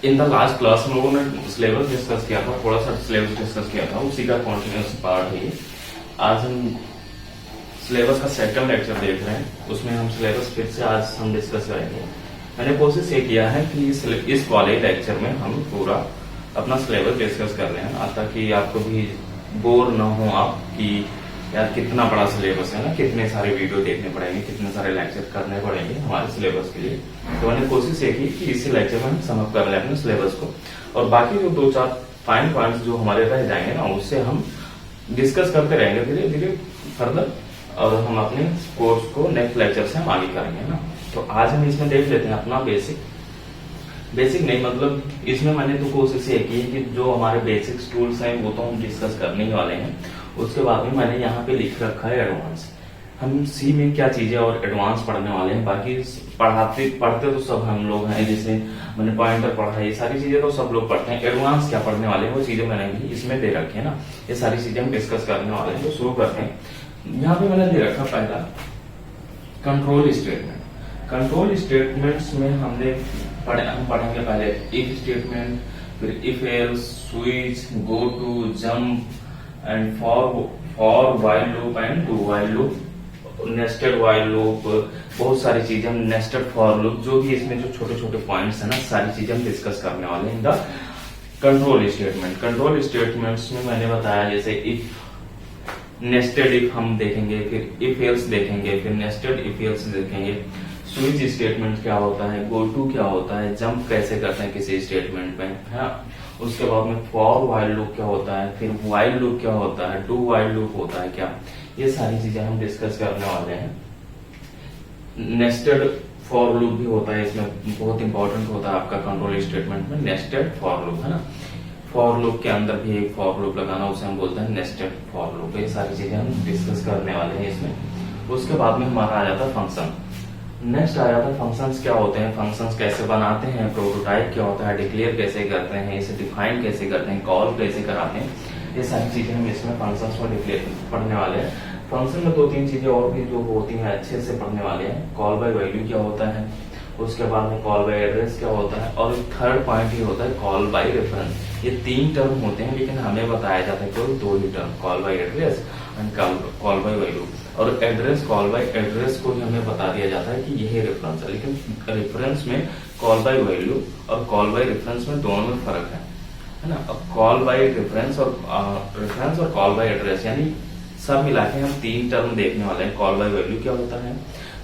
In the last class हम लोगों ने सिलेबस डिस्कस किया था, थोड़ा सा सिलेबस डिस्कस किया था, उसी का कॉन्टिन्यूस पार्ट है। आज हम सिलेबस का सेकंड लेक्चर देख रहे हैं, उसमें हम सिलेबस फिर से आज हम डिस्कस करेंगे। मैंने कोशिश ये किया है कि इस वाले लेक्चर में हम पूरा अपना सिलेबस डिस्कस कर रहे हैं, ताकि आपको भी बोर ना हो आप कि यार कितना बड़ा सिलेबस है ना, कितने सारे वीडियो देखने पड़ेंगे, कितने सारे लेक्चर करने पड़ेंगे हमारे सिलेबस के लिए। तो मैंने कोशिश ये की कि इसी लेक्चर में हम समअप कर लें अपने सिलेबस को, और बाकी जो 2-4 फाइन पॉइंट्स जो हमारे रह जाएंगे ना, उससे हम डिस्कस करते रहेंगे धीरे धीरे फर्दर, और हम अपने कोर्स को नेक्स्ट लेक्चर से हम आगे करेंगे ना। तो आज हम इसमें देख लेते हैं अपना बेसिक नहीं, मतलब इसमें मैंने तो कोशिश ये की है कि जो हमारे बेसिक्स टूल्स हैं वो तो हम डिस्कस करने ही वाले हैं। उसके बाद में मैंने यहाँ पे लिख रखा है एडवांस। हम सी में क्या चीजें और एडवांस पढ़ने वाले हैं, बाकी पढ़ते तो सब हम लोग हैं, जैसे मैंने पॉइंटर पढ़ा है, ये सारी चीजें तो सब लोग पढ़ते हैं। एडवांस क्या पढ़ने वाले हैं वो चीजें मैंने भी इसमें दे रखी है ना, ये सारी चीजें हम डिस्कस करने वाले हैं। तो शुरू करते हैं। यहाँ पे मैंने दे रखा पहला कंट्रोल स्टेटमेंट। कंट्रोल स्टेटमेंट्स में हम पढ़ेंगे पहले इफ स्टेटमेंट, फिर if else, switch, go to, jump and for while loop and do while loop, nested while loop, बहुत सारी चीजें हम नेस्टेड फॉर लूप, जो भी इसमें जो छोटे छोटे पॉइंट्स है ना, सारी चीजें हम डिस्कस करने वाले हैं in the control statement. Control statements में मैंने बताया जैसे इफ, नेस्टेड इफ हम देखेंगे, फिर इफ एल्स देखेंगे, फिर नेस्टेड इफ एल्स देखेंगे, स्विच स्टेटमेंट क्या होता है, गो टू क्या होता है, जंप कैसे करते हैं किसी स्टेटमेंट में, है। उसके बाद में फॉर व्हाइल लूप क्या होता है, फिर व्हाइल लूप क्या होता है, डू व्हाइल लूप होता है क्या, ये सारी चीजें हम डिस्कस करने वाले हैं। नेस्टेड फॉर लूप भी होता है, इसमें बहुत इंपॉर्टेंट होता है आपका कंट्रोल स्टेटमेंट में नेस्टेड फॉर लूप, है ना। फॉर लूप के अंदर भी एक फॉर लूप लगाना, उसे हम बोलते हैं नेस्टेड फॉर लूप। ये सारी चीजें हम डिस्कस करने वाले हैं इसमें। उसके बाद में हमारा आ जाता है फंक्शन। नेक्स्ट आ जाता है फंक्शंस क्या होते हैं, फंक्शंस कैसे बनाते हैं, प्रोटोटाइप क्या होता है, डिक्लेयर कैसे करते हैं, इसे डिफाइन कैसे करते हैं, कॉल कैसे कराते हैं, ये सारी चीजें हम इसमें फंक्शंस में डिक्लेयर पढ़ने वाले हैं। फंक्शन में 2-3 चीजें और भी जो होती हैं अच्छे से पढ़ने वाले हैं। कॉल बाय वैल्यू क्या होता है, उसके बाद में कॉल बाय एड्रेस क्या होता है, और थर्ड पॉइंट ये होता है कॉल बाय रेफरेंस। ये 3 टर्म होते हैं, लेकिन हमें बताया जाता है केवल 2 ही term, call by address and call by value. और एड्रेस, कॉल बाय एड्रेस को ही हमें बता दिया जाता है कि यही रेफरेंस है, लेकिन रेफरेंस में कॉल बाय वैल्यू और कॉल बाय रेफरेंस में दोनों में फर्क है ना। अब कॉल बाय रेफरेंस और कॉल बाय एड्रेस, यानी सब मिला के हम 3 टर्म देखने वाले हैं। कॉल बाय वैल्यू क्या होता है,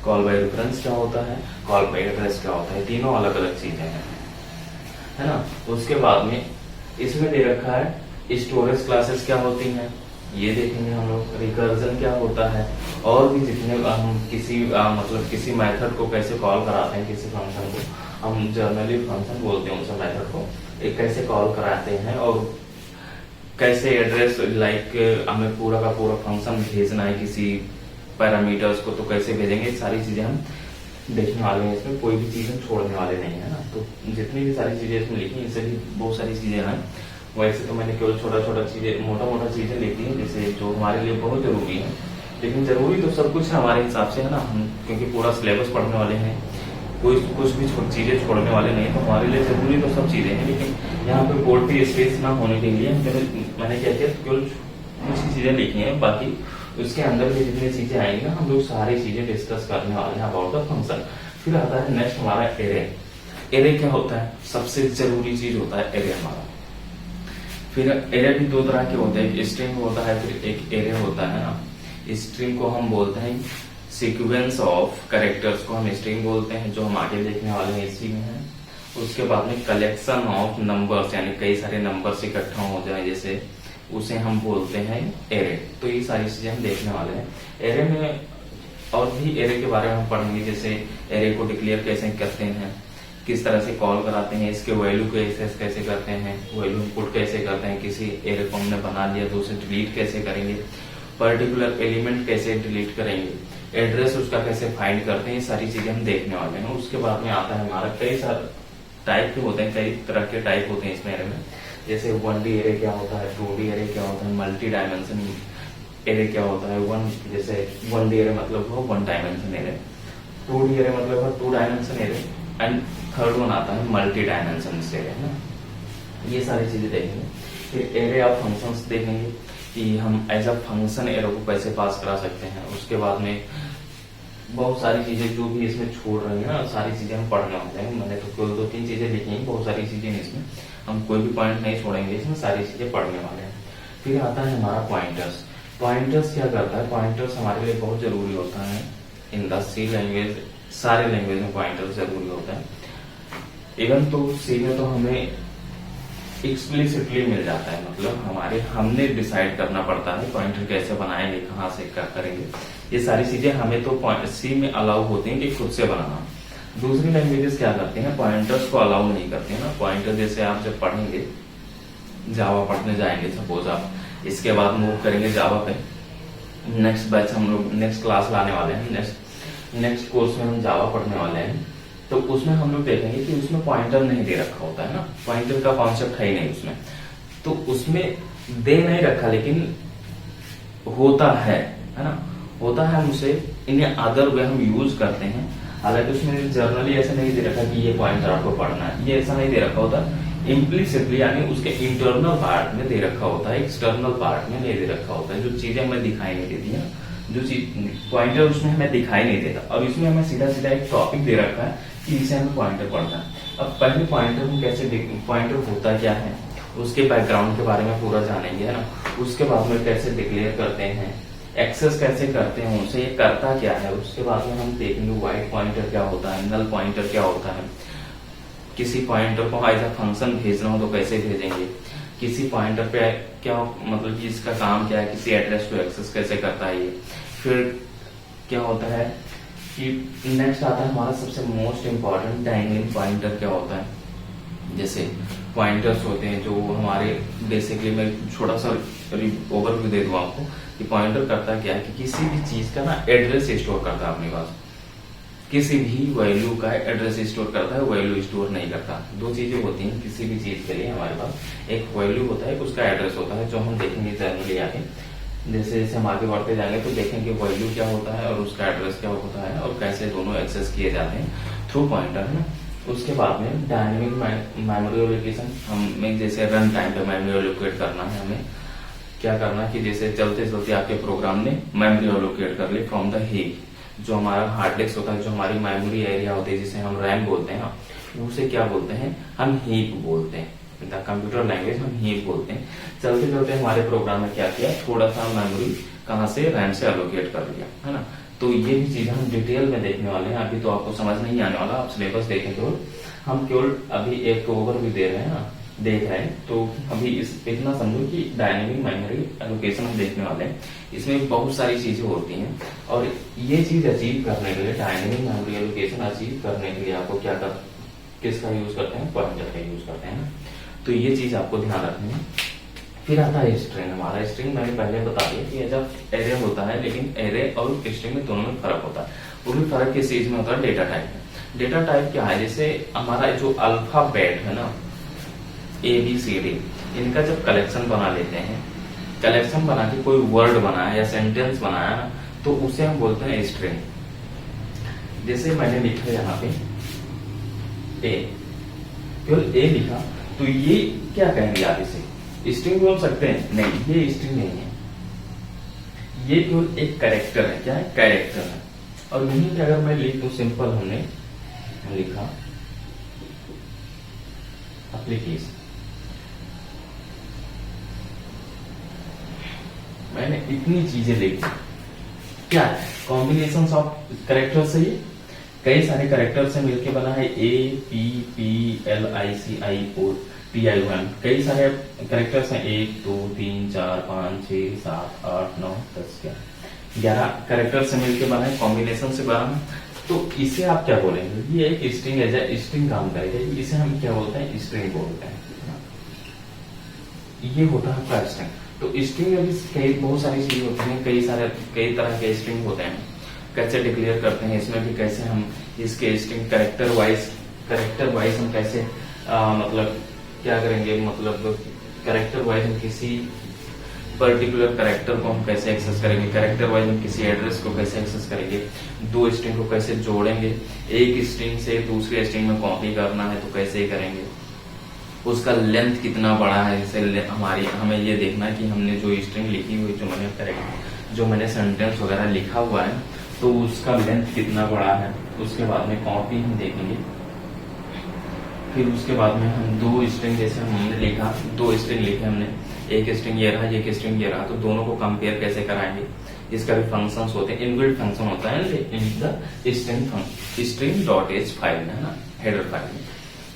कॉल बाय रेफरेंस क्या होता है, कॉल बाय एड्रेस क्या होता है, तीनों अलग अलग चीजें हैं, है ना। उसके बाद में इसमें दे रखा है स्टोरेज क्लासेस क्या होती हैं, ये देखेंगे हम लोग। रिकर्जन क्या होता है, और भी जितने हम किसी मेथड को कैसे कॉल कराते हैं, किसी फंक्शन को हम जनरली फंक्शन बोलते हैं, उस मेथड को एक कैसे कॉल कराते हैं, और कैसे एड्रेस लाइक हमें पूरा का पूरा फंक्शन भेजना है किसी पैरामीटर्स को, तो कैसे भेजेंगे, सारी चीजें हम देखने वाले हैं। इसमें कोई भी चीज हम छोड़ने वाले नहीं है ना। तो जितनी भी सारी चीजें इसमें लिखी, इससे भी बहुत सारी चीजें हैं। वैसे तो मैंने केवल छोटा चीजें, मोटा चीजें लिखी है, जैसे जो हमारे लिए बहुत जरूरी है, लेकिन जरूरी तो सब कुछ है हमारे हिसाब से, है ना। हम क्योंकि पूरा सिलेबस पढ़ने वाले हैं, कुछ भी चीजें छोड़ने वाले नहीं, तो हमारे लिए जरूरी तो सब चीजें हैं। लेकिन यहाँ पे बोर्ड पे स्पेस ना होने के लिए मैंने क्या किया, केवल कुछ ही चीजें लिखी है, बाकी उसके अंदर भी जितनी चीजें आएंगी ना, हम लोग सारी चीजें डिस्कस करने वाले हैं अबाउट द फंक्शन। फिर आता है नेक्स्ट हमारा एरे। एरे क्या होता है, सबसे जरूरी चीज होता है एरे हमारा। फिर एरे भी 2 तरह के होते हैं, एक स्ट्रिंग होता है, फिर एक एरे होता है ना। स्ट्रिंग को हम बोलते हैं सीक्वेंस ऑफ कैरेक्टर्स को हम स्ट्रिंग बोलते हैं, जो हम आगे देखने वाले हैं इसी में है। उसके बाद में कलेक्शन ऑफ नंबर्स, यानी कई सारे नंबर्स इकट्ठा हो जाए जैसे, उसे हम बोलते हैं एरे। तो ये सारी चीजें हम देखने वाले हैं। एरे में और भी एरे के बारे में हम पढ़ेंगे, जैसे एरे को डिक्लेयर कैसे करते हैं, किस तरह से कॉल कराते हैं, इसके वैल्यू को एक्सेस कैसे करते हैं, वैल्यू इनपुट कैसे करते हैं, किसी एरे को हमने बना लिया तो उसे डिलीट कैसे करेंगे, पर्टिकुलर एलिमेंट कैसे डिलीट करेंगे, एड्रेस उसका कैसे फाइंड करते हैं, ये सारी चीजें हम देखने वाले हैं। उसके बाद में आता है हमारा कई सारे टाइप के होते हैं, कई तरह के टाइप होते हैं इसमें एरे में। जैसे 1D एरे क्या होता है, 2D एरे क्या होता है, मल्टी डायमेंशन एरे क्या होता है। जैसे 1D एरे मतलब हो 1 डायमेंशन एरे, 2D एरे मतलब है 2 dimension array, and third one आता है मल्टी डायमेंशन एरे, है ना। ये सारी चीजें देखेंगे। फिर एरे ऑफ फंक्शंस देखेंगे कि हम एज अ फंक्शन एरे को कैसे पास करा सकते हैं। उसके बाद में बहुत सारी चीजें जो भी इसमें छोड़ रही है ना, सारी चीजें हम पढ़ने वाले हैं। मैंने तो केवल 2-3 चीजें लिखी हैं, बहुत सारी चीजें इसमें हम कोई भी पॉइंट नहीं छोड़ेंगे, इसमें सारी चीजें पढ़ने वाले हैं। फिर आता है हमारा पॉइंटर्स। पॉइंटर्स क्या करता है, पॉइंटर्स हमारे लिए बहुत जरूरी होता है इन द सी लैंग्वेज। सारे लैंग्वेज में पॉइंटर्स जरूरी होता है। इवन तो सी में तो हमें एक्सप्लिसिटली मिल जाता है, मतलब हमने डिसाइड करना पड़ता है पॉइंटर कैसे बनाएंगे, कहाँ से क्या करेंगे। ये सारी चीजें हमें तो सी में अलाउ होती हैं कि खुद से बनाना। दूसरी लैंग्वेजेस क्या करती हैं, पॉइंटर्स को अलाउ नहीं करती है ना। पॉइंटर जैसे आप जब पढ़ेंगे, जावा पढ़ने जाएंगे सपोज आप, इसके बाद मूव करेंगे जावा पे, नेक्स्ट बैच हम लोग नेक्स्ट क्लास लाने वाले हैं, नेक्स्ट कोर्स में हम जावा पढ़ने वाले हैं, तो उसमें हम लोग देखेंगे कि उसमें पॉइंटर नहीं दे रखा होता है ना। पॉइंटर का कॉन्सेप्ट है ही नहीं उसमें, तो उसमें दे नहीं रखा लेकिन होता है ना, होता है। हम उसे इन अदर वे हम यूज करते हैं। हालांकि उसमें जर्नली ऐसा नहीं दे रखा कि ये पॉइंटर आपको पढ़ना है, ये ऐसा नहीं दे रखा होता। इम्प्लिसिटली यानी उसके इंटरनल पार्ट में दे रखा होता है, एक्सटर्नल पार्ट में नहीं दे रखा होता है। जो चीजें हमें दिखाई नहीं देती है, जो चीज पॉइंटर उसमें हमें दिखाई नहीं देता। अब इसमें हमें सीधा सीधा एक टॉपिक दे रखा है कि इसे हमें पॉइंटर पढ़ना है। अब पहले पॉइंटर को कैसे, पॉइंटर होता क्या है, उसके बैकग्राउंड के बारे में पूरा जानेंगे, है ना। उसके बाद में कैसे डिक्लेयर करते हैं, एक्सेस कैसे करते हैं उसे, ये करता क्या है। उसके बाद में हम देखेंगे वाइड पॉइंटर क्या होता है, नल पॉइंटर क्या होता है, किसी पॉइंटर को एज अ फंक्शन भेजना हो तो कैसे भेजेंगे, किसी पॉइंटर पे क्या मतलब कि इसका काम क्या है, किसी एड्रेस को एक्सेस कैसे करता है ये। फिर क्या होता है कि नेक्स्ट आता है हमारा सबसे मोस्ट इम्पोर्टेंट डायनेमिक पॉइंटर क्या होता है। जैसे पॉइंटर्स होते हैं जो हमारे बेसिकली मैं थोड़ा सा ओवरव्यू दे दूं आपको कि पॉइंटर करता क्या है कि किसी भी चीज का ना एड्रेस स्टोर करता है अपने पास, किसी भी वैल्यू का एड्रेस स्टोर करता है, वैल्यू स्टोर नहीं करता। दो चीजें होती हैं किसी भी चीज के लिए हमारे पास, एक वैल्यू होता है, उसका एड्रेस होता है, जो हम देखेंगे जनरली आगे। जैसे जैसे हम आगे बढ़ते जाएंगे तो देखेंगे वैल्यू क्या होता है और उसका एड्रेस क्या होता है और कैसे दोनों एक्सेस किए जाते हैं थ्रू पॉइंटर, है ना। उसके बाद में डायनेमिक मेमोरी एलोकेशन, हमें जैसे रन टाइम पे मेमोरी एलोकेट करना है, हमें क्या करना है कि जैसे चलते चलते आपके प्रोग्राम ने मेमोरी एलोकेट कर ली फ्रॉम द हीप। जो हमारा हार्ड डिस्क होता है, जो हमारी मेमोरी एरिया होती है, जिसे हम रैम बोलते हैं, उसे क्या बोलते हैं, हम हीप बोलते हैं। द कंप्यूटर लैंग्वेज हम हीप बोलते हैं। चलते चलते हमारे प्रोग्राम में क्या किया, थोड़ा सा मेमोरी कहाँ से, रैम से एलोकेट कर लिया, है ना। तो ये भी चीजें हम डिटेल में देखने वाले हैं। अभी तो आपको समझ नहीं आने वाला, आप सिलेबस देखें केवल, हम केवल अभी एक ओवरव्यू दे रहे हैं ना, देख रहे हैं। तो अभी इतना समझो कि डायनेमिक मेमोरी एलोकेशन हम देखने वाले हैं। इसमें बहुत सारी चीजें होती हैं और ये चीज अचीव करने के लिए, डायनेमिक मेमोरी एलोकेशन अचीव करने के लिए आपको क्या कर, किसका यूज करते हैं, पॉइंटर का यूज करते हैं। तो ये चीज आपको ध्यान रखनी है। फिर आता है स्ट्रिंग। हमारा स्ट्रिंग मैंने पहले बता दिया कि जब एरे होता है, लेकिन एरे और स्ट्रिंग में दोनों में फर्क होता है। वो भी फर्क किस चीज में होता है, डेटा टाइप में। डेटा टाइप क्या है, जैसे हमारा जो अल्फाबेट है ना, ABCD, इनका जब कलेक्शन बना लेते हैं, कलेक्शन बना के कोई वर्ड बनाया या सेंटेंस बनाया ना, तो उसे हम बोलते हैं स्ट्रिंग। जैसे मैंने लिखा यहाँ पे ए, केवल ए लिखा, तो ये क्या कहेंगे आप इसे, स्ट्रिंग बोल सकते हैं? नहीं, ये स्ट्रिंग नहीं है, ये केवल एक कैरेक्टर है। क्या है, कैरेक्टर है। और यहीं पे अगर मैं लिख दूं सिंपल, हमने लिखा एप्लीकेशन, मैंने इतनी चीजें लिखी, क्या है, कॉम्बिनेशन ऑफ कैरेक्टर से, ये कई सारे कैरेक्टर से मिलके बना है। APPLICIOTION, कई सारे कैरेक्टर्स हैं, 1 2 3 4 5 6 7 8 9 10 11 कैरेक्टर से मिलके बना है, कॉम्बिनेशन से बना है। तो इसे आप क्या बोलेंगे, ये एक स्ट्रिंग है, स्ट्रिंग काम करेगा। इसे हम क्या बोलते हैं, स्ट्रिंग बोलते हैं। ये होता है आपका स्ट्रिंग। तो स्ट्रिंग में भी बहुत सारी चीजें होती हैं, कई तरह के स्ट्रिंग होते हैं। कैसे डिक्लेयर करते हैं, इसमें भी कैसे हम इसके स्ट्रिंग कैरेक्टर वाइज हम कैसे मतलब क्या करेंगे, मतलब कैरेक्टर वाइज हम किसी पर्टिकुलर कैरेक्टर को हम कैसे एक्सेस करेंगे, कैरेक्टर वाइज हम किसी एड्रेस को कैसे एक्सेस करेंगे, दो स्ट्रिंग को कैसे जोड़ेंगे, एक स्ट्रिंग से दूसरी स्ट्रिंग में कॉपी करना है तो कैसे करेंगे, उसका लेंथ कितना बड़ा है, जैसे हमें ये देखना है कि हमने जो स्ट्रिंग लिखी हुई, जो मैंने सेंटेंस वगैरह लिखा हुआ है तो उसका लेंथ कितना बड़ा है। उसके बाद में कॉपी हम देखेंगे, फिर उसके बाद में हम दो स्ट्रिंग, जैसे हमने लिखा, दो स्ट्रिंग लिखे हमने, एक स्ट्रिंग ये रहा, एक स्ट्रिंग ये रहा, तो दोनों को कंपेयर कैसे कराएंगे। इसका भी फंक्शंस होते हैं, इनबिल्ट फंक्शन होता है in the string dot H file में, है ना, हेडर फाइल में।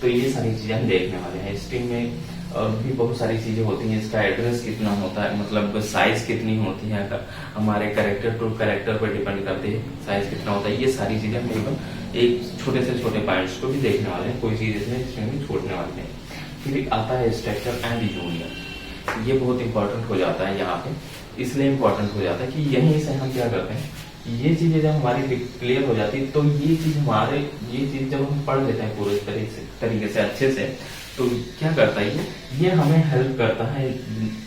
तो ये सारी चीजें हम देखने वाले हैं। स्ट्रिंग में भी बहुत सारी चीजें होती हैं, इसका एड्रेस कितना होता है, मतलब साइज कितनी होती है, हमारे कैरेक्टर टू कैरेक्टर पर डिपेंड करते हैं साइज कितना होता है। ये सारी चीजें हम एकदम एक छोटे से छोटे पॉइंट्स को भी देखने वाले हैं, कोई चीज इसमें स्ट्रिंग में छोड़ने वाले हैं। फिर आता है स्ट्रक्चर एंड यूनियन। ये बहुत इंपॉर्टेंट हो जाता है यहाँ पे, इसलिए इंपॉर्टेंट हो जाता है कि यहीं से हम क्या करते हैं, ये चीजें जब हमारी क्लियर हो जाती है तो ये चीज जब हम पढ़ लेते हैं पूरे तरीके से अच्छे से, तो क्या करता है ये हमें हेल्प करता है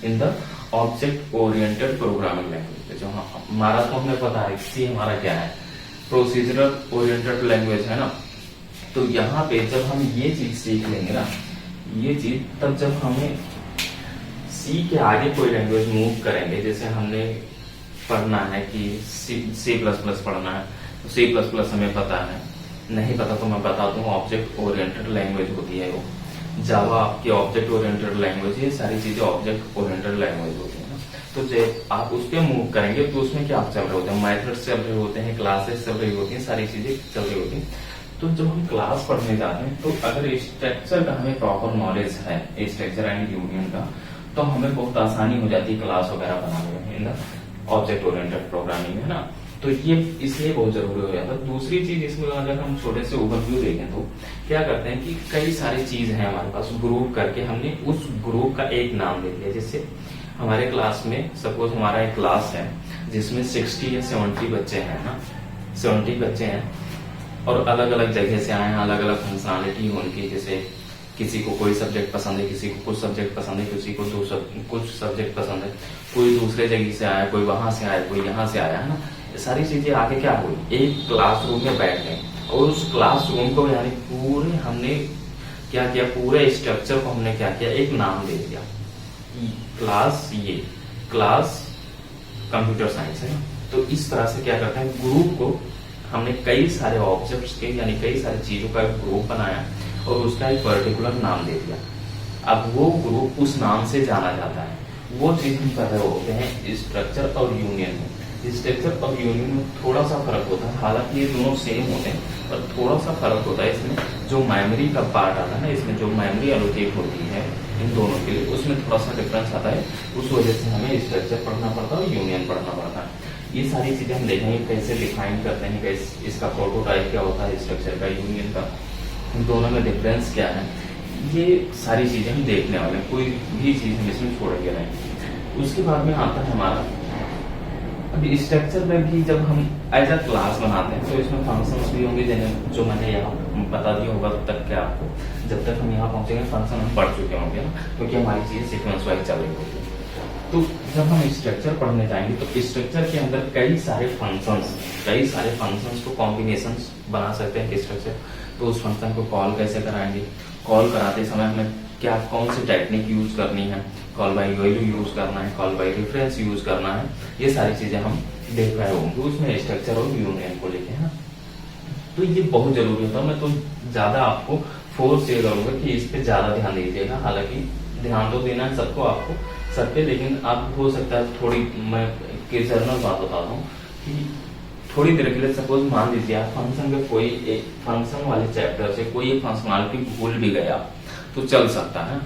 in the object oriented programming language. जो हमारा तो हमें पता है सी हमारा क्या है, प्रोसीजरल ओरिएंटेड लैंग्वेज है ना। तो यहाँ पे जब हम ये चीज सीख लेंगे ना, ये चीज, तब जब हमें सी के आगे कोई लैंग्वेज मूव करेंगे, जैसे हमने पढ़ना है कि C++ पढ़ना है, तो C++ हमें पता है, नहीं पता तो मैं बता दूं, ऑब्जेक्ट ओरिएंटेड लैंग्वेज होती है वो। जावा आपकी ऑब्जेक्ट ओरिएंटेड लैंग्वेज, ये सारी चीजें ऑब्जेक्ट ओरिएंटेड लैंग्वेज होती है ना। तो जब आप उस पर मूव करेंगे तो उसमें क्या चल रहे होते हैं, मेथड्स चल रहे होते हैं, क्लासेस चल रही होती हैं, सारी चीजें चल रही होती हैं। तो जब हम क्लास पढ़ने जाते हैं तो अगर स्ट्रक्चर का हमें प्रॉपर नॉलेज है, स्ट्रक्चर एंड यूनियन का, तो हमें बहुत आसानी हो जाती है क्लास वगैरह बनाने में, इन ऑब्जेक्ट ओरिएंटेड प्रोग्रामिंग, है ना। तो ये इसलिए बहुत जरूरी हो जाता है। दूसरी चीज इसमें अगर हम छोटे से ओवरव्यू देखें तो क्या करते हैं कि कई सारी चीज है हमारे पास, ग्रुप करके हमने उस ग्रुप का एक नाम दे दिया। जैसे हमारे क्लास में सपोज हमारा एक क्लास है जिसमें 60 या 70 बच्चे हैं ना, 70 बच्चे हैं और अलग अलग जगह से आए हैं, अलग अलग फंक्शनैलिटी है उनकी, जैसे किसी को कोई सब्जेक्ट पसंद है, किसी को कुछ सब्जेक्ट पसंद है, किसी को कुछ सब्जेक्ट पसंद है, कोई दूसरे जगह से आया, कोई वहां से आया, कोई यहाँ से आया, है ना। सारी चीजें आगे क्या हुई, एक क्लासरूम में बैठ गए और उस क्लासरूम को यानी पूरे हमने क्या किया, पूरे स्ट्रक्चर को हमने क्या किया, एक नाम दे दिया, क्लास, ये क्लास कंप्यूटर साइंस है ना। तो इस तरह से क्या करते हैं, ग्रुप को हमने कई सारे ऑब्जेक्ट्स के यानी कई सारी चीजों का एक ग्रुप बनाया और उसका एक पर्टिकुलर नाम दे दिया। अब वो ग्रुप उस नाम से जाना जाता है, वो चीज हम कर रहे होते हैं स्ट्रक्चर और यूनियन में। स्ट्रक्चर और यूनियन में थोड़ा सा फर्क होता है, हालांकि ये दोनों सेम होते हैं पर थोड़ा सा फर्क होता है। इसमें जो मेमोरी का पार्ट आता है ना, इसमें जो मेमोरी एलोकेट होती है इन दोनों के लिए, उसमें थोड़ा सा डिफरेंस आता है। उस वजह से हमें स्ट्रक्चर पढ़ना पड़ता है और यूनियन पढ़ना पड़ता है। ये सारी चीजें हम देखेंगे कैसे डिफाइन करते हैं, कैसे इसका प्रोटोटाइप क्या होता है स्ट्रक्चर का, यूनियन का, दोनों में डिफरेंस क्या है, ये सारी चीजें हम देखने वाले हैं। कोई भी चीज हम इसमें छोड़ेंगे नहीं। उसके बाद में आता है हमारा अभी स्ट्रक्चर में भी जब हम एज अ क्लास बनाते हैं तो इसमें फंक्शंस भी होंगे, जो मैंने यहाँ बता दिया होगा तब तक के आपको। जब तक हम यहाँ पहुंचेंगे फंक्शन हम पढ़ चुके होंगे ना, क्योंकि हमारी चीजें सीक्वेंस वाइज चल रही होगी। तो जब हम स्ट्रक्चर पढ़ने जाएंगे तो स्ट्रक्चर के अंदर कई सारे फंक्शंस को कॉम्बिनेशन बना सकते हैं स्ट्रक्चर। तो उस फंक्शन को कॉल कैसे कराएंगे, कॉल कराते समय हमें क्या कौन सी टेक्निक यूज करनी है, कॉल बाय वैल्यू यूज करना है, कॉल बाय रेफरेंस यूज करना है, ये सारी चीजें हम देख रहे होंगे उसमें स्ट्रक्चर और यूनियन को लेके, है। तो ये बहुत जरूरी होता है। मैं तो ज्यादा आपको फोर्स ये करूंगा कि इस पे ज्यादा ध्यान दीजिएगा। हालांकि ध्यान तो देना है सबको, आपको सब पे, लेकिन आप हो सकता है थोड़ी, मैं जनरल बात बताता हूँ कि थोड़ी देर के लिए सपोज मान लीजिए आप फंक्शन के कोई एक फंक्शन वाले चैप्टर से कोई एक फंक्शनलिटी भूल भी गया तो चल सकता है।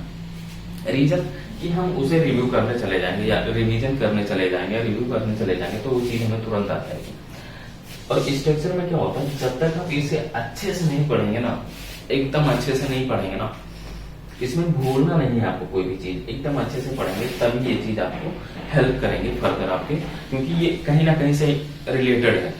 रीजन कि हम उसे रिव्यू करने चले जाएंगे या रिवीजन करने चले जाएंगे या रिव्यू करने चले जाएंगे तो वो चीज हमें तुरंत आ जाएगी। और स्ट्रक्चर में क्या होता है, जब तक आप इसे अच्छे से नहीं पढ़ेंगे ना, एकदम अच्छे से नहीं पढ़ेंगे ना, इसमें भूलना नहीं है आपको कोई भी चीज, एकदम अच्छे से पढ़ेंगे तभी ये चीज आपको हेल्प करेंगे फर्दर आपके, क्योंकि ये कहीं ना कहीं से रिलेटेड है।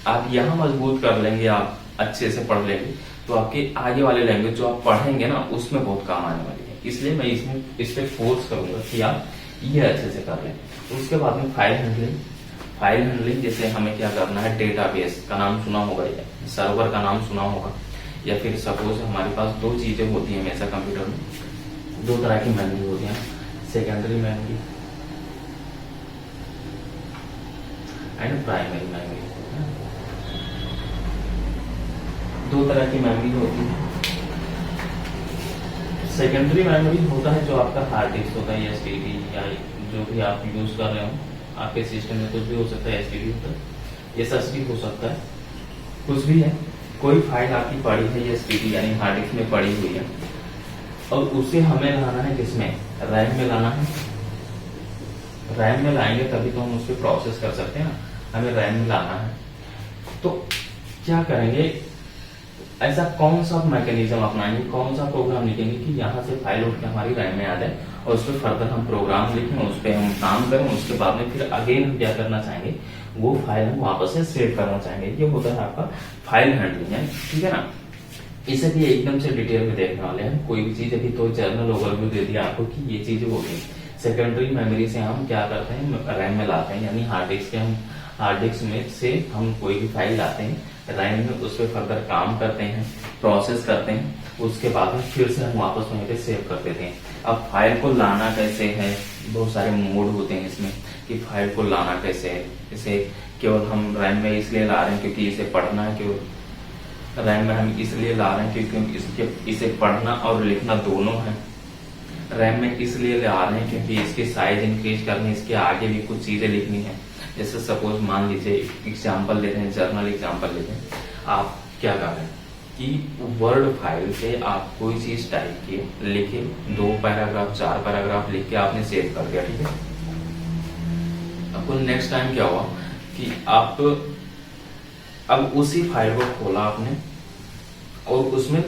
आप यहाँ मजबूत कर लेंगे, आप अच्छे से पढ़ लेंगे तो आपके आगे वाले लैंग्वेज जो आप पढ़ेंगे ना उसमें बहुत काम आने वाली है। इसलिए मैं इसमें इस पे फोर्स करूंगा कि आप ये अच्छे से कर लें। उसके बाद में फाइल हैंडलिंग। फाइल हैंडलिंग जैसे हमें क्या करना है, डेटाबेस का नाम सुना होगा या सर्वर का नाम सुना होगा, या फिर सपोज हमारे पास दो चीजें होती हैं हमेशा कंप्यूटर में, दो तरह की मेमोरी होती है, secondary memory and primary memory. दो तरह की मेमोरी होती है। सेकेंडरी मेमोरी होता है जो आपका हार्ड डिस्क होता है, एसटीडी या जो भी आप यूज कर रहे हो, आपके सिस्टम में कुछ भी हो सकता है, एसटीडी होता है, एसएसडी हो सकता है, कुछ भी है। कोई फाइल आपकी पड़ी है एसटीडी यानी हार्ड डिस्क में पड़ी हुई है, और उसे हमें लाना है किसमें, रैम में लाना है। रैम में लाएंगे तभी तो हम उस पर प्रोसेस कर सकते हैं ना, हमें रैम में लाना है। तो क्या करेंगे, ऐसा कौन सा मैकेनिज्म अपनाएंगे, कौन सा प्रोग्राम लिखेंगे कि यहाँ से फाइल उठ के हमारी रैम में आ जाए और उस पर फर्दर हम प्रोग्राम लिखें, उस पर हम काम करें, उसके बाद में फिर अगेन हम क्या करना चाहेंगे, वो फाइल हम वापस से सेव करना चाहेंगे। ये होता है आपका फाइल हैंडलिंग है, ठीक है ना। इसे भी एकदम से डिटेल में देखने वाले हैं। कोई भी चीज अभी तो जर्नल ओवरव्यू दे दिया आपको कि ये चीजें होती है। सेकेंडरी मेमोरी से हम क्या करते हैं, रैम में लाते हैं, यानी हार्ड डिस्क के हम हार्ड डिस्क में से हम कोई भी फाइल लाते हैं, रैम में उस पर फर्दर काम करते हैं, प्रोसेस करते हैं, उसके बाद में फिर से हम वापस वहीं पे सेव कर देते हैं। अब फाइल को लाना कैसे है, बहुत सारे मोड होते हैं इसमें कि फाइल को लाना कैसे है। इसे केवल हम रैम में इसलिए ला रहे हैं क्योंकि इसे पढ़ना है, केवल रैम में हम इसलिए ला रहे हैं क्योंकि इसे पढ़ना और लिखना दोनों है। रैम में इसलिए ला रहे हैं क्योंकि इसकी साइज इंक्रीज करनी, इसके आगे भी कुछ चीजें लिखनी है। जैसे सपोज मान लीजिए एग्जाम्पल लेते हैं, जर्नल एग्जाम्पल लेते हैं। आप क्या कर रहे हैं कि वर्ड फाइल से आप कोई चीज टाइप किए, लिखे, 2 पैराग्राफ 4 पैराग्राफ लिख के आपने सेव कर दिया, ठीक है। आपको नेक्स्ट टाइम क्या हुआ कि आप अब उसी फाइल को खोला आपने और उसमें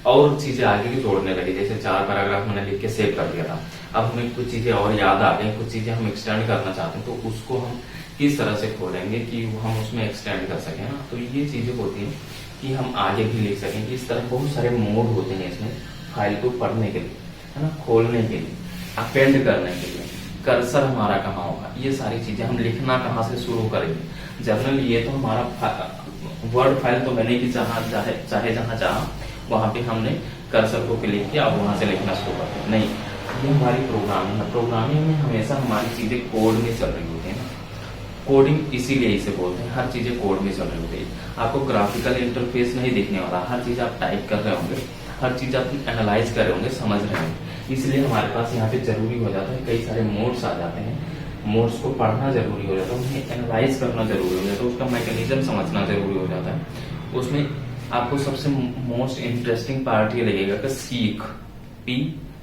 और चीजें आगे की जोड़ने लगी। जैसे 4 पैराग्राफ मैंने लिख के सेव कर दिया था, अब हमें कुछ चीजें और याद आ गई, कुछ चीजें हम एक्सटेंड करना चाहते हैं, तो उसको हम किस तरह से खोलेंगे कि हम उसमें एक्सटेंड कर सकें ना। तो ये चीजें होती हैं कि हम आगे भी लिख सकें। इस तरह बहुत सारे मोड होते हैं इसमें फाइल को पढ़ने के लिए, है ना, खोलने के लिए, अपेंड करने के लिए, कर्सर हमारा कहाँ होगा, ये सारी चीजें हम लिखना कहाँ से शुरू करेंगे। जनरल ये तो हमारा वर्ड फाइल तो मैंने कि चाहे जहां चाहा वहां पे हमने कर्सर को क्लिक किया, अब वहां से लिखना शुरू करते हैं। नहीं, ये हमारी प्रोग्रामिंग है। प्रोग्रामिंग में हमेशा हमारी चीजें कोड में चल रही होती है ना, कोडिंग इसीलिए इसे बोलते हैं, हर चीजें कोड में चल रही होती है। आपको ग्राफिकल इंटरफेस नहीं दिखने वाला, हर चीज आप टाइप कर रहे होंगे, हर चीज आप एनालाइज कर रहे होंगे, समझ रहे होंगे। इसलिए हमारे पास यहाँ पे जरूरी हो जाता है, कई सारे मोड्स आ जाते हैं, मोड्स को पढ़ना जरूरी हो जाता है, उन्हें एनालाइज करना जरूरी हो जाता है, उसका मैकेनिज्म समझना जरूरी हो जाता है। उसमें आपको सबसे मोस्ट इंटरेस्टिंग पार्ट ये लगेगा कि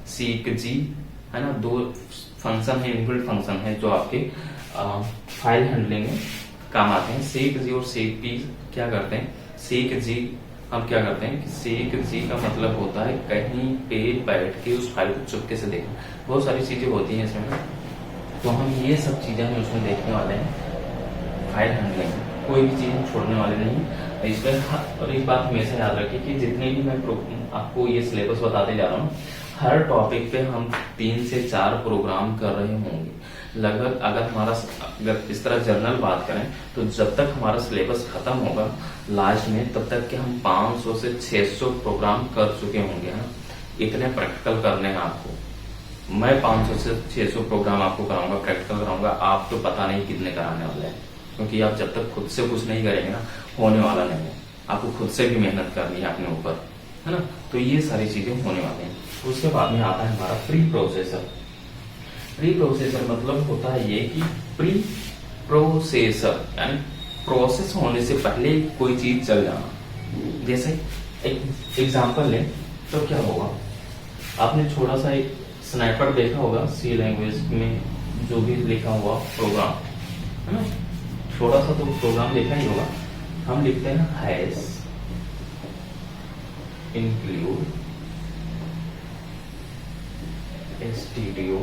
सीक जी, है ना, 2 फंक्शन है, इनबिल्ट फंक्शन है जो आपके फाइल हैंडलिंग में काम आते हैं। सीक जी और सीक पी क्या करते हैं, सीक जी हम क्या करते हैं कि सीक जी का मतलब होता है कहीं पे बैठ के उस फाइल को चुपके से देखना। बहुत सारी चीजें होती हैं इसमें, तो हम ये सब चीजें हम उसमें देखने वाले हैं फाइल हैंडलिंग, कोई भी चीज हम छोड़ने वाले नहीं इसमें। और एक बात हमेशा याद रखिए कि जितने भी मैं आपको ये सिलेबस बताते जा रहा हूँ, हर टॉपिक पे हम 3 से 4 प्रोग्राम कर रहे होंगे लगभग। अगर इस तरह जर्नल बात करें तो जब तक हमारा सिलेबस खत्म होगा लास्ट में, तब तक के हम 500 से 600 प्रोग्राम कर चुके होंगे, है ना। इतने प्रैक्टिकल करने हैं आपको। मैं 500 से 600 प्रोग्राम आपको कराऊंगा, प्रैक्टिकल कराऊंगा, आप तो पता नहीं कितने कराने वाले हैं, क्योंकि आप जब तक खुद से कुछ नहीं करेंगे ना, होने वाला नहीं है। आपको खुद से भी मेहनत करनी है अपने ऊपर, है ना। तो ये सारी चीजें होने वाली हैं। उसके बाद में आता है हमारा प्री प्रोसेसर। प्री प्रोसेसर मतलब होता है ये कि प्री प्रोसेसर यानी प्रोसेस होने से पहले कोई चीज चल जाना। जैसे एक एग्जांपल लें तो क्या होगा, आपने छोटा सा एक स्नाइपर देखा होगा सी लैंग्वेज में, जो भी लिखा हुआ प्रोग्राम, है ना, छोटा सा तो प्रोग्राम देखा ही होगा। हम लिखते हैं हैश इंक्लूड stdio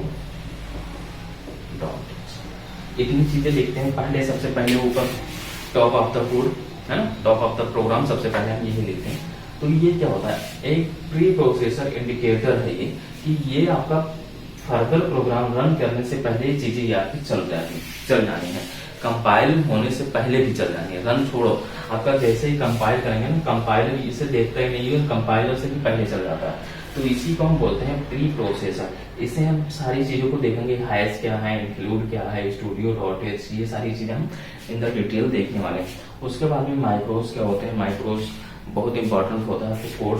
डॉट, इतनी चीजें लिखते हैं पहले। सबसे पहले ऊपर टॉप ऑफ द कोड, है ना, टॉप ऑफ द प्रोग्राम, सबसे पहले हम यही लिखते हैं। तो ये क्या होता है, एक प्री प्रोसेसर इंडिकेटर है ये कि ये आपका फर्दर प्रोग्राम रन करने से पहले ये चीजें ये आपकी चल जानी है, कंपाइल होने से पहले भी चल जानी है। रन छोड़ो, आपका जैसे ही कंपाइल करेंगे ना, कंपाइलर इसे देखता ही नहीं है, कंपाइलर से भी पहले चल जाता है। तो इसी को हम बोलते हैं प्री प्रोसेसर। इससे हम सारी चीजों को देखेंगे, हैश क्या है, इंक्लूड क्या है, studio.h, ये सारी चीजें हम इन द डिटेल देखने वाले हैं। उसके बाद में माइक्रोस क्या होते हैं। माइक्रोस बहुत इंपॉर्टेंट होता है कोड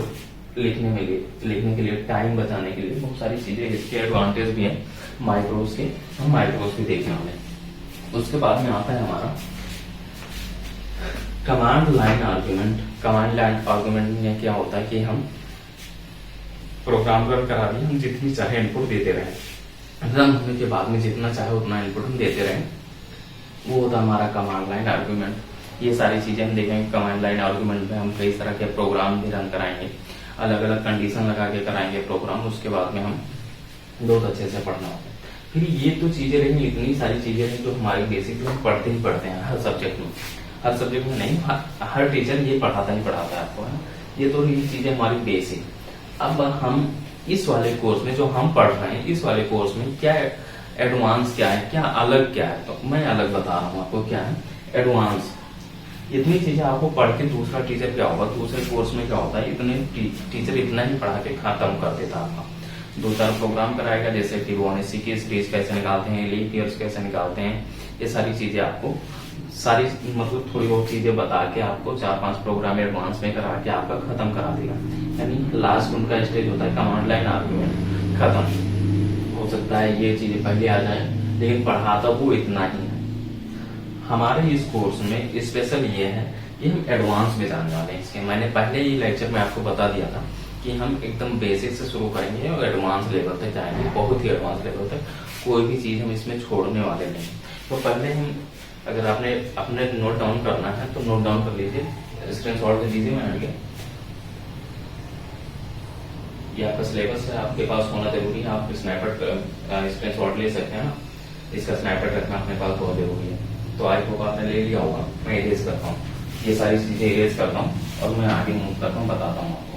लिखने के लिए, टाइम बचाने के लिए, बहुत सारी चीजें इसके एडवांटेज भी है माइक्रोस के, हम माइक्रोस भी देखने वाले हैं। उसके बाद में आता है हमारा command line argument. Command line argument में क्या होता है कि हम प्रोग्राम रन करा दिए, हम जितनी चाहे इनपुट देते रहे, रन होने के बाद में जितना चाहे उतना इनपुट हम देते रहे, वो होता है हमारा कमांड लाइन आर्ग्यूमेंट। ये सारी चीजें हम देखेंगे। कमांड लाइन आर्ग्यूमेंट में हम कई तरह के प्रोग्राम भी रन कराएंगे, अलग अलग कंडीशन लगा के कराएंगे प्रोग्राम। उसके बाद में हम बहुत अच्छे से पढ़ना होगा। फिर ये तो चीजें रही, इतनी सारी चीजें रही जो हमारी बेसिक हम पढ़ते ही पढ़ते हैं हर सब्जेक्ट में। हर सब्जेक्ट में नहीं, हर टीचर ये पढ़ाता ही पढ़ाता है आपको, है। ये तो ये चीजें हमारी बेसिक। अब हम इस वाले कोर्स में जो हम पढ़ रहे हैं, इस वाले कोर्स में क्या एडवांस क्या है, क्या अलग क्या है, तो मैं अलग बता रहा हूँ आपको क्या है एडवांस। इतनी चीजें आपको पढ़ के दूसरा टीचर क्या होगा, दूसरे कोर्स में क्या होता है, इतने टीचर इतना ही पढ़ा के खत्म कर देता आपका। 2-4 प्रोग्राम कराएगा, जैसे कि बोनसी की स्टेज कैसे निकालते हैं, लीप ईयर्स कैसे निकालते हैं, ये सारी चीजें आपको सारी मतलब थोड़ी बहुत चीजें बता के आपको 4-5 प्रोग्राम एडवांस में करा के आपका खत्म करा देगा। यानी लास्ट उनका स्टेज होता है कमांड लाइन आर्ग्यूमेंट, खत्म। हो सकता है ये चीजें पहले आ जाए, लेकिन पढ़ाता वो इतना ही है। हमारे इस कोर्स में स्पेशल ये है कि हम एडवांस में जाने वाले हैं इसके। मैंने पहले ही लेक्चर में आपको बता दिया था कि हम एकदम बेसिक से शुरू करेंगे और एडवांस लेवल तक जाएंगे, बहुत ही एडवांस लेवल तक। कोई भी चीज हम इसमें छोड़ने वाले नहीं। तो पहले हम, अगर आपने अपने नोट डाउन करना है तो नोट डाउन कर लीजिए, स्क्रीनशॉट ले लीजिए। मैं ये आपका सिलेबस है, आपके पास होना जरूरी है। आप स्नैपशॉट स्क्रीनशॉट ले सकते हैं ना, इसका स्नैपशॉट रखना अपने पास बहुत जरूरी है। तो आई होप आपने ले लिया होगा। मैं इरेज करता हूँ, ये सारी चीजें इरेज करता हूँ और मैं आगे मूव करता हूँ, बताता हूँ आपको।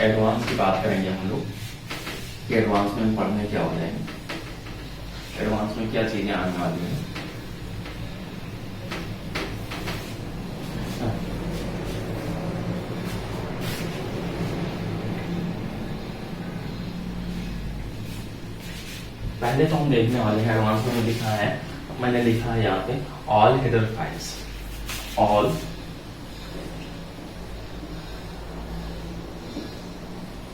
एडवांस की बात करेंगे हम लोग कि एडवांस में पढ़ने क्या हो जाएंगे, एडवांस में क्या चीजें आने वाली हैं। पहले तो हम देखने वाले हैं एडवांस में लिखा है, मैंने लिखा है यहाँ पे all header files. All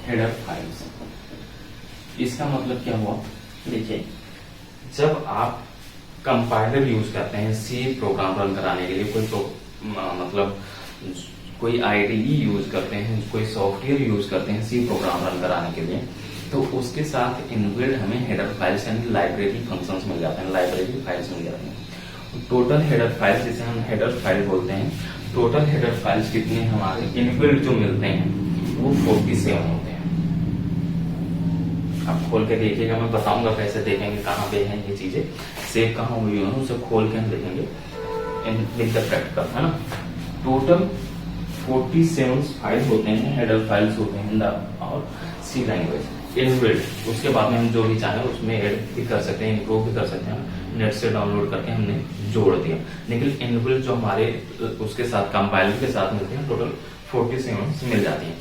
header files, इसका मतलब क्या हुआ, देखिए जब आप कंपाइलर यूज करते हैं सी प्रोग्राम रन कराने के लिए, मतलब कोई आईडीई यूज करते हैं, कोई सॉफ्टवेयर यूज करते हैं सी प्रोग्राम रन कराने के लिए, तो उसके साथ इनबिल्ट हमें हेडर फाइल्स यानी लाइब्रेरी फंक्शंस मिल जाते हैं, लाइब्रेरी फाइल्स मिल जाती हैं। टोटल हेडर फाइल्स, जिसे हम हेडर फाइल बोलते हैं, टोटल हेडर फाइल्स कितने हमारे इनबिल्ट जो मिलते हैं वो 47 होते हैं। आप खोल के देखिएगा, मैं बताऊंगा कैसे देखेंगे, कहाँ पे है ये चीजें, सेव कहाँ हुई है, उसे खोल के हम देखेंगे विद द फैक्ट का, है ना। टोटल 47 फाइल्स होते हैं, हेडर फाइल्स होते हैं और सी लैंग्वेज इनबिल्ट। उसके बाद में हम जो भी चाहें उसमें ऐड भी कर सकते हैं, इम्प्रूव भी कर सकते हैं। नेट से डाउनलोड करके हमने जोड़ दिया, लेकिन इनबिल्ट जो हमारे उसके साथ कंपाइलर के साथ मिलते हैं टोटल 47 मिल जाती है।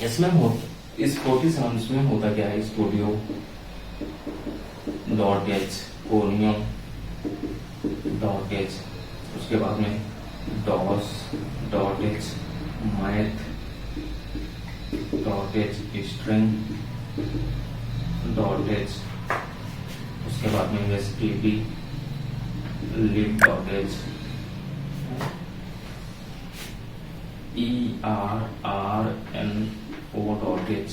इसमें इस 47 में होता क्या है, स्टूडियो .h, कोनियम .h, उसके बाद में DOS.h, math .h, string .h, उसके बाद में std, lib.h, errno.h,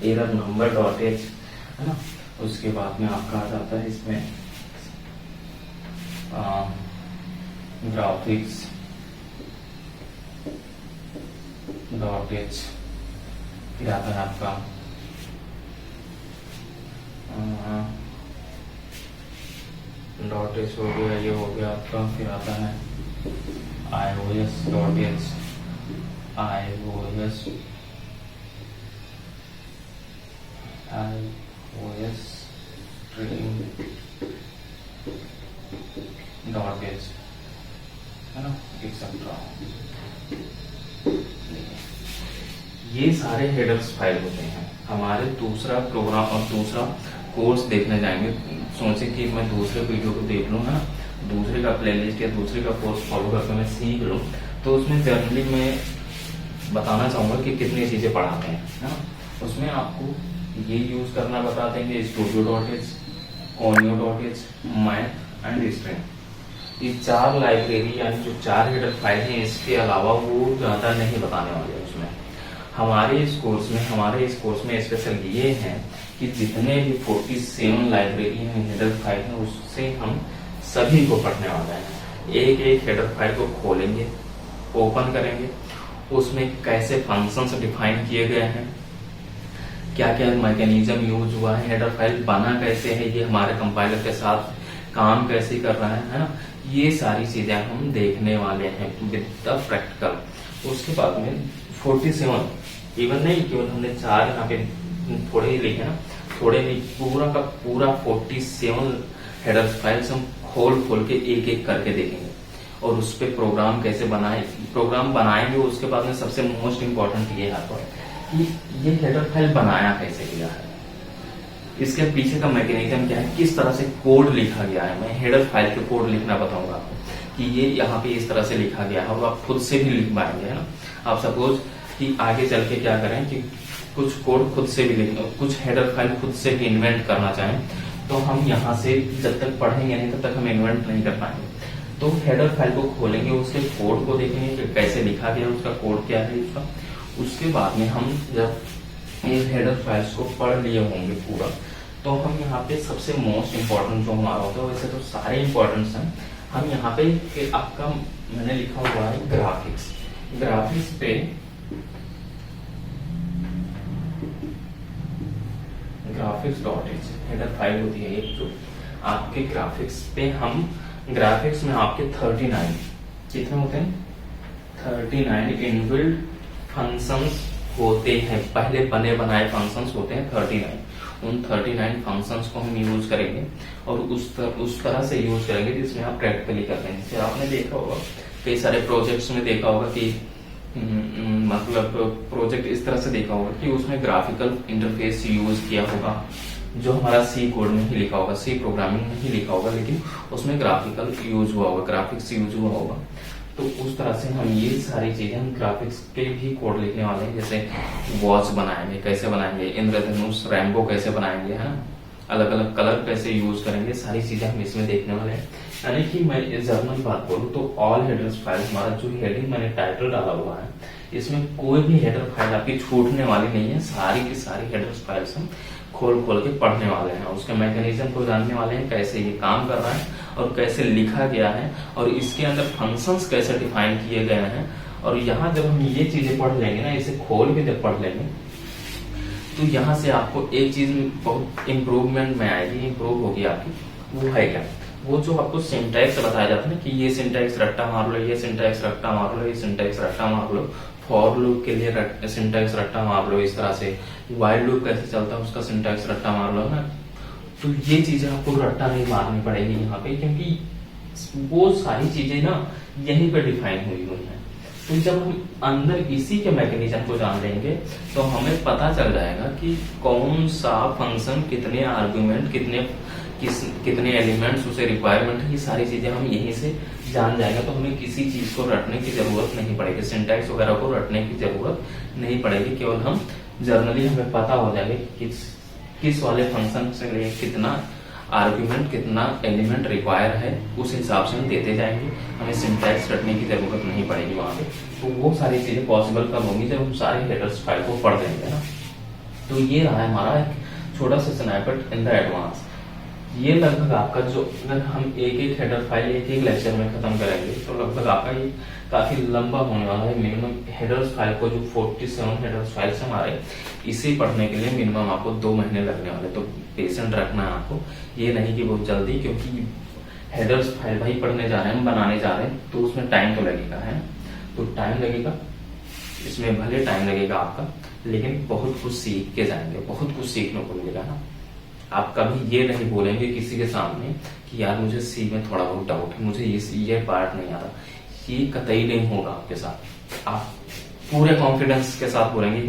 error number.h, है ना। उसके बाद में आपका आ जाता है इसमें ग्राफिक्स .h, फिर आता है आपका .h हो गया, ये हो गया आपका। फिर आता है iOS.h, iOS stream garbage है ना, एक्सेट्रा। ये सारे हेडर्स फाइल होते हैं हमारे। दूसरा प्रोग्राम और दूसरा कोर्स देखने जाएंगे, सोचे कि मैं दूसरे वीडियो को देख लूँ है ना, दूसरे का प्लेलिस्ट या दूसरे का कोर्स फॉलो करके मैं सीख लूँ, तो उसमें जनरली मैं बताना चाहूंगा कि कितनी चीजें पढ़ाते हैं है ना। उसमें आपको ये यूज करना बता देंगे, studio.h, conio.h, math and string. ये 4 लाइब्रेरी यानी जो 4 हेडर फाइल हैं, इसके अलावा वो ज्यादा नहीं बताने वाले हैं उसमें। हमारे इस कोर्स में स्पेशल ये है कि जितने भी 47 लाइब्रेरी हैं, हेडर फाइल हैं, उससे हम सभी को पढ़ने वाले हैं। एक एक हेडर फाइल को खोलेंगे, ओपन करेंगे, उसमें कैसे फंक्शंस डिफाइन किए गए हैं, क्या क्या मैकेनिज्म यूज हुआ है, हेडर फाइल बना कैसे है, ये हमारे कंपाइलर के साथ काम कैसे कर रहा है ना, ये सारी चीजें हम देखने वाले हैं विद द प्रैक्टिकल। उसके बाद में 47 इवन नहीं, केवल हमने 4 यहाँ पे थोड़े ही लिखे ना, थोड़े नहीं, पूरा का पूरा 47 हेडर फाइल्स हम खोल के एक एक करके देखेंगे और उस पे प्रोग्राम कैसे प्रोग्राम बनाएंगे। उसके बाद में सबसे मोस्ट इम्पोर्टेंट ये है कि ये हेडर फाइल बनाया कैसे गया है, इसके पीछे का मैकेनिज्म क्या है, किस तरह से कोड लिखा गया है। मैं हेडर फाइल के कोड लिखना बताऊंगा आपको कि ये यहाँ पे इस तरह से लिखा गया है, और आप खुद से भी लिख पाएंगे है ना। आप सपोज कि आगे चल के क्या करें कि कुछ कोड खुद से भी लिख, कुछ हेडर फाइल खुद से भी इन्वेंट करना चाहें, तो हम यहाँ से जब तक पढ़ेंगे नहीं तब तक हम इन्वेंट नहीं कर पाएंगे। तो हेडर फाइल को खोलेंगे, उसके कोड को देखेंगे कि कैसे लिखा गया, उसका कोड क्या है उसका। उसके बाद में हम जब ये हेडर फाइल्स को पढ़ लिए होंगे पूरा, तो हम यहाँ पे सबसे मोस्ट इम्पोर्टेंट जो हमारा होता है, वैसे तो सारे इम्पोर्टेंट्स हैं, हम यहाँ पे आपका मैंने लिखा हुआ है ग्राफिक्स पे graphics.h हेडर फाइल होती है एक, जो आपके ग्राफिक्स में आपके 39 कितने होते हैं, 39 इनबिल्ट फंक्शंस होते हैं, पहले बने बनाए फंक्शंस होते हैं 39। उन 39 फंक्शंस को हम यूज करेंगे और उस तरह से यूज करेंगे जिसमें आप प्रैक्टिकली करते हैं। जैसे आपने देखा होगा कई सारे प्रोजेक्ट्स में देखा होगा कि मतलब प्रोजेक्ट इस तरह से देखा होगा कि उसमें ग्राफिकल इंटरफेस यूज किया होगा, जो हमारा सी कोड में ही लिखा होगा, सी प्रोग्रामिंग में ही लिखा होगा, लेकिन उसमें ग्राफिकल यूज हुआ होगा, ग्राफिक्स यूज हुआ होगा। तो उस तरह से हम ये सारी चीजें हम ग्राफिक्स पे भी कोड लिखने वाले हैं। जैसे वॉच बनाएंगे, कैसे बनाएंगे, इंद्रधनुष रैम्बो कैसे बनाएंगे, है ना, अलग अलग कलर कैसे यूज करेंगे, सारी चीजें हम इसमें देखने वाले हैं। यानी कि मैं जर्नल बात बोलूं तो ऑल हेडर्स फाइल्स, हमारा जो हेडिंग मैंने टाइटल डाला हुआ है, इसमें कोई भी हेडर फाइल आपकी छूटने वाली नहीं है। सारी की सारी हेडर्स फाइल्स हम खोल के पढ़ने वाले हैं, उसके मैकेनिज्म को जानने वाले हैं, कैसे ये काम कर रहा है और कैसे लिखा गया है, और इसके अंदर फंक्शंस कैसे डिफाइन किए गए हैं। और यहाँ जब हम ये चीजें पढ़ लेंगे ना, इसे खोल के जब पढ़ लेंगे, तो यहाँ से आपको एक चीज बहुत इम्प्रूवमेंट में आएगी, इम्प्रूव होगी आपकी। वो है क्या, वो जो आपको सिंटैक्स बताया जाता है ना, कि ये सिंटैक्स रट्टा मार लो, ये सिंटैक्स रट्टा मार लो, ये सिंटैक्स रट्टा मार लो, फॉर लूप के लिए सिंटैक्स रट्टा मार लो, इस तरह से व्हाइल लूप कैसे चलता है उसका सिंटैक्स रट्टा मार लो ना। तो ये चीजें आपको रट्टा नहीं मारनी पड़ेगी यहाँ पे, क्योंकि वो सारी चीजें ना यहीं पे डिफाइन हुई हैं। तो जब हम अंदर इसी के मैकेनिज्म को जान लेंगे तो हमें पता चल जाएगा कि कौन सा फंक्शन, कितने आर्गुमेंट, कितने एलिमेंट्स उसे रिक्वायरमेंट है, ये सारी चीजें हम यहीं से जान जाएगा। तो हमें किसी चीज को रटने की जरूरत नहीं पड़ेगी, सिंटैक्स वगैरह को रटने की जरूरत नहीं पड़ेगी। केवल हम जर्नली हमें पता हो जाएगा कि किस वाले फंक्शन से लिए कितना आर्गुमेंट, कितना एलिमेंट रिक्वायर है, उस हिसाब से हम देते जाएंगे। हमें सिंटैक्स रटने की जरूरत नहीं पड़ेगी वहां पे। तो वो सारी चीजें पॉसिबल कब होंगी, जब हम सारे हेडर्स फाइल को पढ़ लेंगे ना। तो ये रहा है हमारा एक छोटा सा स्नैपेट इन द एडवांस। ये लगभग आपका जो, अगर हम एक एक हेडर फाइल एक एक लेक्चर में खत्म करेंगे तो लगभग आपका ये काफी लंबा होने वाला है। मिनिमम हेडर्स फाइल को, जो 47 हेडर्स फाइल्स हमारे, इसे पढ़ने के लिए मिनिमम आपको 2 महीने लगने वाले। तो पेशेंट रखना है आपको, ये नहीं कि बहुत जल्दी, क्योंकि हेडर्स फाइल भाई पढ़ने जा रहे हैं, हम बनाने जा रहे हैं, तो उसमें टाइम तो लगेगा, है। तो टाइम लगेगा, इसमें भले टाइम लगेगा आपका, लेकिन बहुत कुछ सीख के जाएंगे, बहुत कुछ सीखने को मिलेगा ना। आप कभी ये नहीं बोलेंगे किसी के सामने कि यार मुझे सी में थोड़ा बहुत डाउट है, मुझे ये पार्ट नहीं आता, ये कतई नहीं होगा आपके साथ। आप पूरे कॉन्फिडेंस के साथ बोलेंगे कि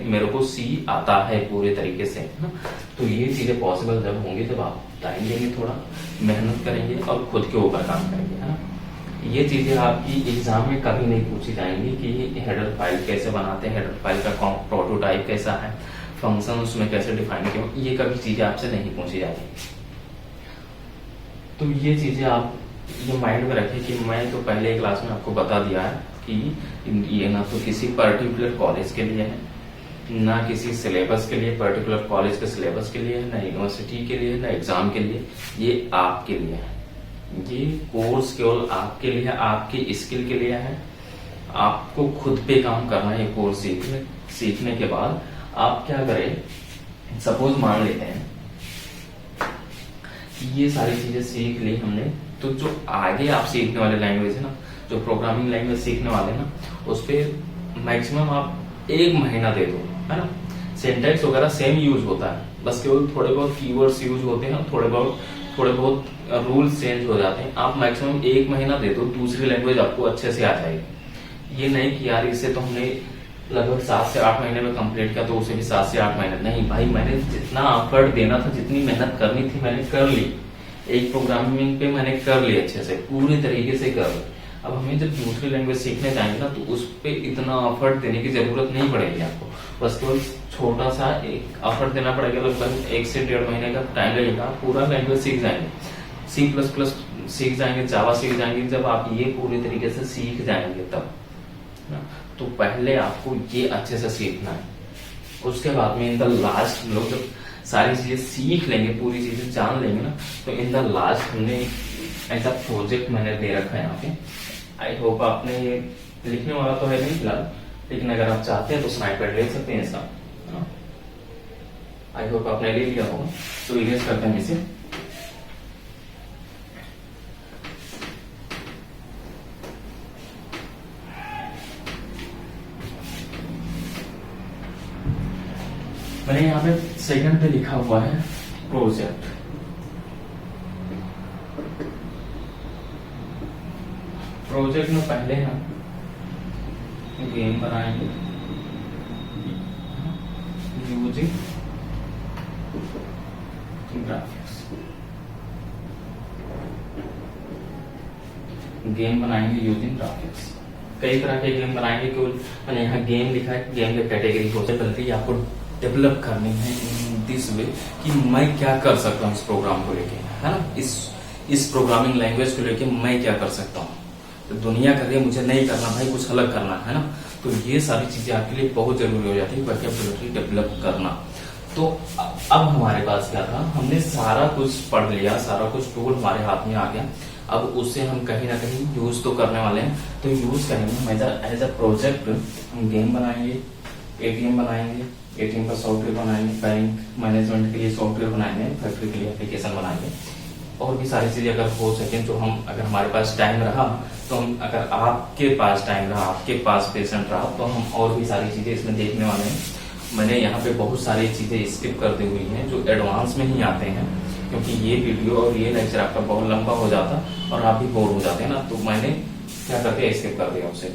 मेरे को सी आता है पूरे तरीके से, है ना। तो ये चीजें पॉसिबल जब होंगी जब आप टाइम देंगे, थोड़ा मेहनत करेंगे और खुद के ऊपर काम करेंगे, है ना। ये चीजें आपकी एग्जाम में कभी नहीं पूछी जाएंगी कि हेडर फाइल कैसे बनाते हैं, हेडर फाइल का प्रोटोटाइप कैसा है, फंक्शन उसमें कैसे डिफाइन किया, ये कभी चीजें आपसे नहीं पूछी जाएगी। तो ये चीजें आप ये माइंड में रखें कि मैं तो पहले क्लास में आपको बता दिया है कि ये ना तो किसी पर्टिकुलर कॉलेज के लिए है, ना किसी सिलेबस के लिए, पर्टिकुलर कॉलेज के सिलेबस के लिए है, ना यूनिवर्सिटी के लिए, ना एग्जाम के लिए, ये आपके लिए है। ये कोर्स केवल आपके लिए, आपकी स्किल के लिए है। आपको खुद पे काम करना है। ये कोर्स सीखने के बाद आप क्या करें, सपोज मान लेते हैं कि ये सारी चीजें सीख ली हमने, तो जो आगे आप सीखने वाले लैंग्वेज है ना, जो प्रोग्रामिंग लैंग्वेज सीखने वाले हैं ना, उस पर मैक्सिमम आप 1 महीना दे दो, है ना। सिंटैक्स वगैरह सेम यूज होता है, बस केवल थोड़े बहुत कीवर्ड्स यूज होते हैं, थोड़े बहुत रूल्स चेंज हो जाते हैं। आप मैक्सिमम 1 महीना दे दो, दूसरी लैंग्वेज आपको अच्छे से आ जाएगी। ये नहीं कि यार इसे तो हमने लगभग 7 से 8 महीने में कंप्लीट किया, तो उसे भी 7 से 8 महीने नहीं भाई, मैंने जितना एफर्ट देना था, जितनी मेहनत करनी थी मैंने कर ली। एक प्रोग्रामिंग पे मैंने कर ली, अच्छे से पूरी तरीके से कर ली। अब हमें जब दूसरी लैंग्वेज सीखने जाएंगे ना, तो उस पे इतना एफर्ट देने की जरूरत नहीं पड़ेगी आपको, बस केवल छोटा सा एक एफर्ट देना पड़ेगा। लगभग 1 से 1.5 महीने का टाइम लगेगा, पूरा लैंग्वेज सीख जाएंगे, C++ सीख जाएंगे, जावा सीख जाएंगे। जब आप ये पूरी तरीके से सीख जाएंगे तब ना, तो पहले आपको ये अच्छे से सीखना है। उसके बाद में इन द लास्ट हम लोग जब सारी चीजें सीख लेंगे, पूरी चीजें जान लेंगे ना, तो इन द लास्ट हमने ऐसा प्रोजेक्ट मैंने दे रखा है यहाँ पे। आई होप आपने ये लिखने वाला तो है नहीं फिलहाल, लेकिन अगर आप चाहते हैं तो स्नाइपर ले सकते हैं ऐसा। आई होप आपने ले लिया होगा, तो इरेज करते हैं इसे। मैंने यहाँ पे सेकंड पे लिखा हुआ है प्रोजेक्ट। प्रोजेक्ट में पहले हम गेम बनाएंगे यूजिंग ग्राफिक्स। गेम बनाएंगे यूजिंग ग्राफिक्स। कई तरह के गेम बनाएंगे, केवल मैंने यहाँ गेम लिखा है। गेम की कैटेगरी हो सकती है आपको डेवलप करनी है इन दिस वे कि मैं क्या कर सकता हूँ इस प्रोग्राम को लेके, है ना। इस प्रोग्रामिंग लैंग्वेज को लेके मैं क्या कर सकता हूँ। तो दुनिया कर रही है, मुझे नहीं करना भाई, कुछ अलग करना है ना। तो ये सारी चीजें आपके लिए बहुत जरूरी हो जाती है, वोकैबुलरी डेवलप करना। तो अब हमारे पास क्या था, हमने सारा कुछ पढ़ लिया, सारा कुछ टूल हमारे हाथ में आ गया। अब उससे हम कहीं ना कहीं यूज तो करने वाले हैं, तो यूज करेंगे एज अ प्रोजेक्ट। हम गेम बनाएंगे, एटीएम बनाएंगे, एटीएम का सॉफ्टवेयर बनाएंगे, बैंक मैनेजमेंट के लिए सॉफ्टवेयर बनाएंगे, फैक्ट्री के लिए एप्लीकेशन बनाएंगे, और भी सारी चीजें अगर हो सके तो हम, अगर हमारे पास टाइम रहा तो हम, अगर आपके पास टाइम रहा, आपके पास पेशेंट रहा, तो हम और भी सारी चीजें इसमें देखने वाले हैं। मैंने यहाँ पे बहुत सारी चीजें स्किप कर दी हुई हैं जो एडवांस में ही आते हैं, क्योंकि ये वीडियो और ये लेक्चर आपका बहुत लंबा हो जाता और आप भी बोर हो जाते हैं ना। तो मैंने क्या करके स्किप कर दिया उसे।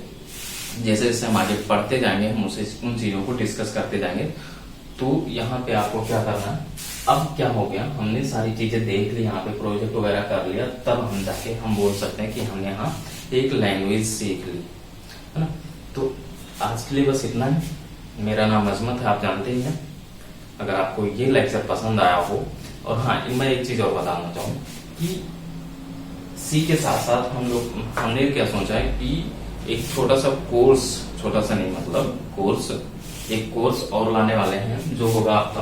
जैसे जैसे हम आगे पढ़ते जाएंगे, हम उसे उन चीजों को डिस्कस करते जाएंगे। तो यहाँ पे आपको क्या करना है, अब क्या हो गया, हमने सारी चीजें देख ली, यहाँ पे प्रोजेक्ट वगैरह कर लिया, तब हम जाके हम बोल सकते हैं कि हमने यहाँ एक लैंग्वेज सीख ली, है ना। तो आज के लिए बस इतना ही। मेरा नाम अजमत है, आप जानते ही हैं। अगर आपको ये लेक्चर पसंद आया हो, और हाँ, मैं एक चीज और बताना चाहूँ कि सी के साथ साथ हमने क्या सोचा है कि एक छोटा सा कोर्स, छोटा सा नहीं मतलब कोर्स, एक कोर्स और लाने वाले हैं जो होगा आपका,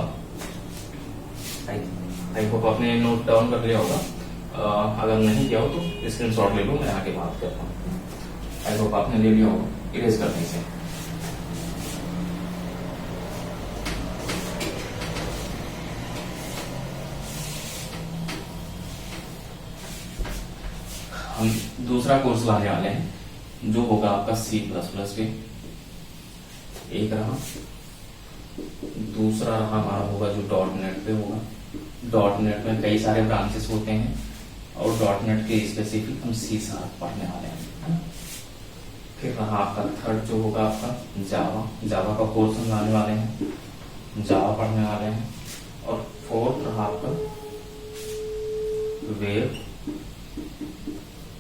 आई होप आपने नोट डाउन कर लिया होगा। अगर नहीं किया हो तो स्क्रीनशॉट ले लो, मैं आगे बात करता हूँ। आई होप आपने ले लिया होगा। इरेज करने से हम दूसरा कोर्स लाने वाले हैं जो होगा आपका C++ पे। एक रहा, दूसरा रहा हमारा होगा जो डॉट नेट पे होगा। डॉट नेट में कई सारे ब्रांचेस होते हैं और डॉट नेट के स्पेसिफिक हम C# पढ़ने वाले हैं, है ना। फिर रहा आपका थर्ड जो होगा आपका जावा, जावा का कोर्स हम लाने वाले हैं, जावा पढ़ने वाले हैं। और फोर्थ रहा आपका वेब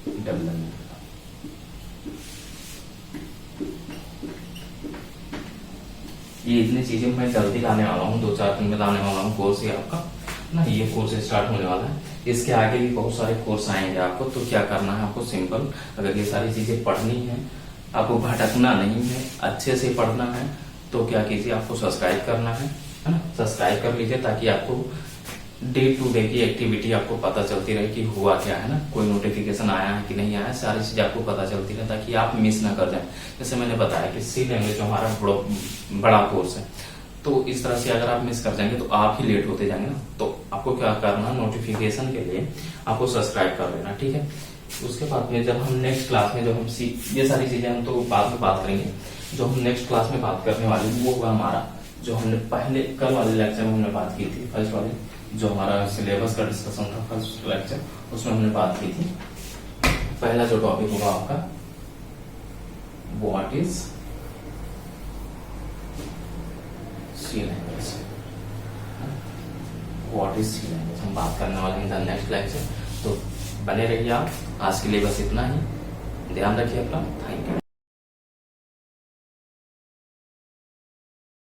डेवलपमेंट। ये इतनी चीजें मैं जल्दी लाने वाला हूँ, 2-4 दिन में लाने वाला हूँ कोर्स ही आपका ना। ये कोर्स स्टार्ट होने वाला है, इसके आगे भी बहुत सारे कोर्स आएंगे आपको। तो क्या करना है आपको, सिंपल, अगर ये सारी चीजें पढ़नी है, आपको भटकना नहीं है, अच्छे से पढ़ना है, तो क्या कीजिए, आपको सब्सक्राइब करना है ना। सब्सक्राइब कर लीजिए ताकि आपको डे टू डे की एक्टिविटी आपको पता चलती रहे कि हुआ क्या है ना, कोई नोटिफिकेशन आया है कि नहीं आया है, सारी चीजें आपको पता चलती रहे ताकि आप मिस ना कर जाए। जैसे मैंने बताया कि C लैंग्वेज जो हमारा बड़ा कोर्स है, तो इस तरह से अगर आप मिस कर जाएंगे तो आप ही लेट होते जाएंगे ना। तो आपको क्या करना, नोटिफिकेशन के लिए आपको सब्सक्राइब कर लेना, ठीक है। उसके बाद में जब हम नेक्स्ट क्लास में, जब हम ये सारी चीजें हम तो बाद में बात करेंगे, जो हम नेक्स्ट क्लास में बात करने वाले वो हुआ हमारा, जो हमने पहले कल वाले लेक्चर में हमने बात की थी, फर्स्ट वाले जो हमारा सिलेबस का डिस्कशन था, फर्स्ट लेक्चर, उसमें हमने बात की थी। पहला जो टॉपिक होगा आपका, what is C language, what is C language हम बात करने वाले हैं नेक्स्ट लेक्चर। तो बने रहिए आप, आज के लिए बस इतना ही, ध्यान रखिए अपना, थैंक यू।